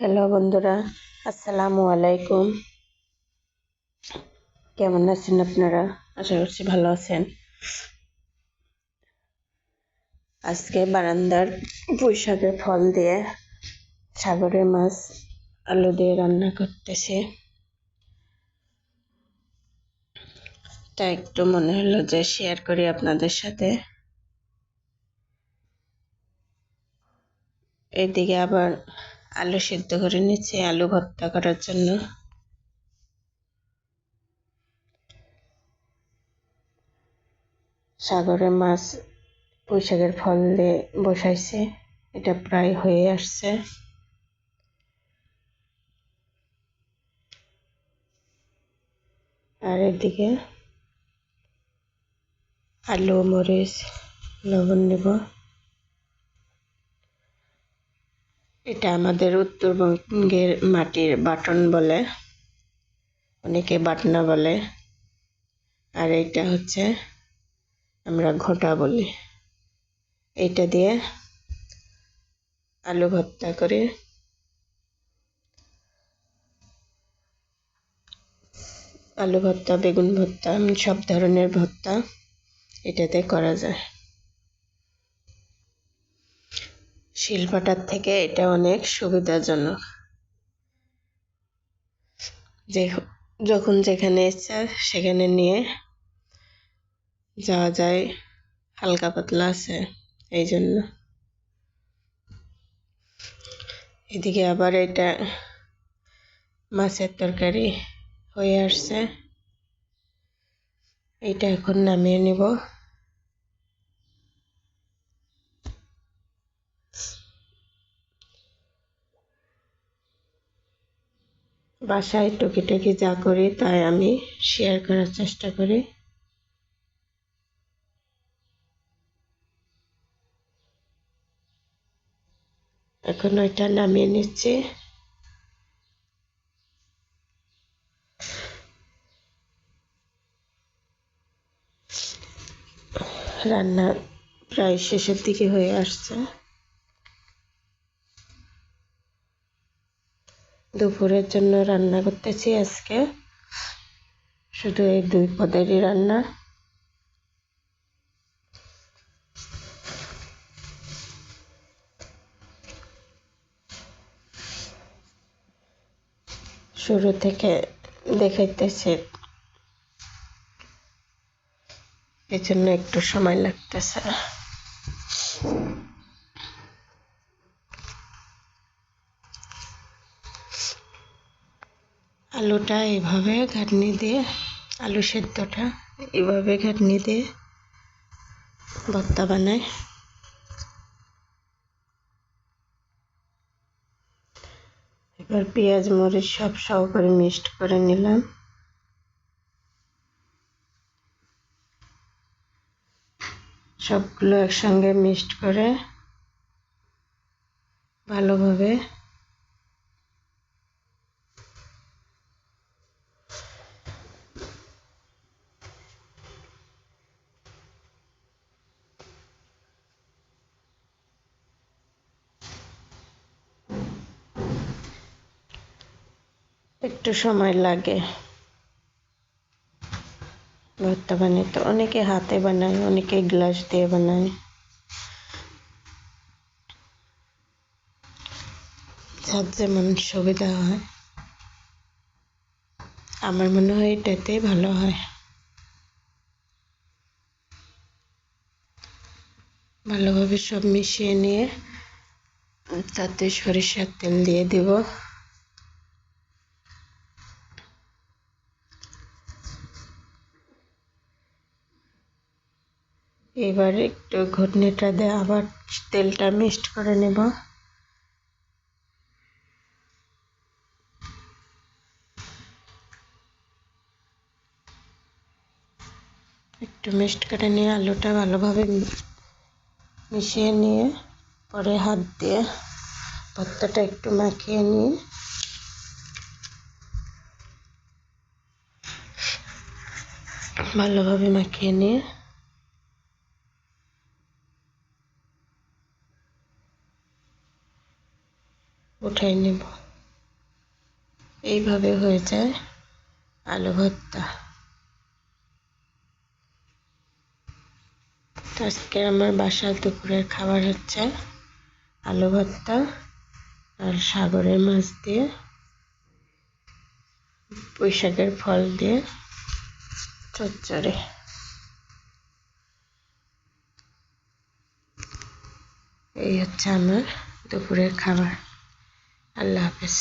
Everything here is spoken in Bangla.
হ্যালো বন্ধুরা, আসসালামু আলাইকুম। কেমন আছেন আপনারা? আশা করছি ভালো আছেন। আজকে বারান্দার পুঁই শাকের ফল দিয়ে সাগরের মাছ আলু দিয়ে রান্না করতেছি। তা একটু মনে হলো যে শেয়ার করি আপনাদের সাথে। এদিকে আবার আলু সিদ্ধ করে নিচ্ছি আলু ভর্তা করার জন্য। সাগরের মাছ পুঁই শাকের ফল দিয়ে বসাইছি, এটা প্রায় হয়ে আসছে। আর এদিকে আলু, মরিচ, লবণ নেব। এটা আমাদের উত্তরবঙ্গের মাটির বাটন বলে, অনেকে বাটনা বলে, আর এটা হচ্ছে আমরা ঘোটা বলি। এইটা দিয়ে আলু ভর্তা করে আলু ভর্তা, বেগুন ভর্তা, সব ধরনের ভর্তা এটাতে করা যায়। শিলপাটার থেকে এটা অনেক সুবিধাজনক, যে যখন যেখানে ইচ্ছা সেখানে নিয়ে যাওয়া যায়, হালকা পাতলা আছে এই জন্য। এদিকে আবার এটা মাছের তরকারি হয়ে আসছে, এইটা এখন নামিয়ে নিব। বাসায় টুকিটাকি যা করি তাই আমি শেয়ার করার চেষ্টা করি। এখন ওইটা নামিয়ে নিচ্ছি। রান্না প্রায় শেষের দিকে হয়ে আসছে। দুপুরের জন্য রান্না করতেছি আজকে, শুধু এই 2 পদেরই রান্না। শুরু থেকে দেখাইতেছি, এজন্য একটু সময় লাগতেছে। আলুটা এইভাবে ঘাটনি দিয়ে, আলু সেদ্ধটা এইভাবে ঘাটনি দিয়ে ভর্তা বানায়। এবার পেঁয়াজ মরিচ সব সহকারে মিক্সড করে নিলাম। সবগুলো একসঙ্গে মিক্সড করে ভালোভাবে একটু সময় লাগে ভর্তা বানাতে। অনেকে হাতে বানায়, অনেকে গ্লাস দিয়ে বানায়, যার যেমন সুবিধা হয়। আমার মনে হয় এটাতেই ভালো হয়। ভালোভাবে সব মিশিয়ে নিয়ে তাতে সরিষার তেল দিয়ে দেব। এবার একটু ঘুটনিটা দিয়ে আবার তেলটা মিক্সড করে নেব। একটু মিক্সড করে নিয়ে আলুটা ভালোভাবে মিশিয়ে নিয়ে পরে হাত দিয়ে ভর্তাটা একটু মাখিয়ে নিয়ে ভালোভাবে মাখিয়ে নিয়ে উঠাই নেব। এইভাবে হয়ে যায় আলু ভর্তা। তো আজকে আমার বাসার দুপুরের খাবার হচ্ছে আলু ভর্তা আর সাগরের মাছ দিয়ে, পুঁই শাকের ফল দিয়ে চচ্চড়ি। এই হচ্ছে আমার দুপুরের খাবার। আল্লাহ হাফেজ।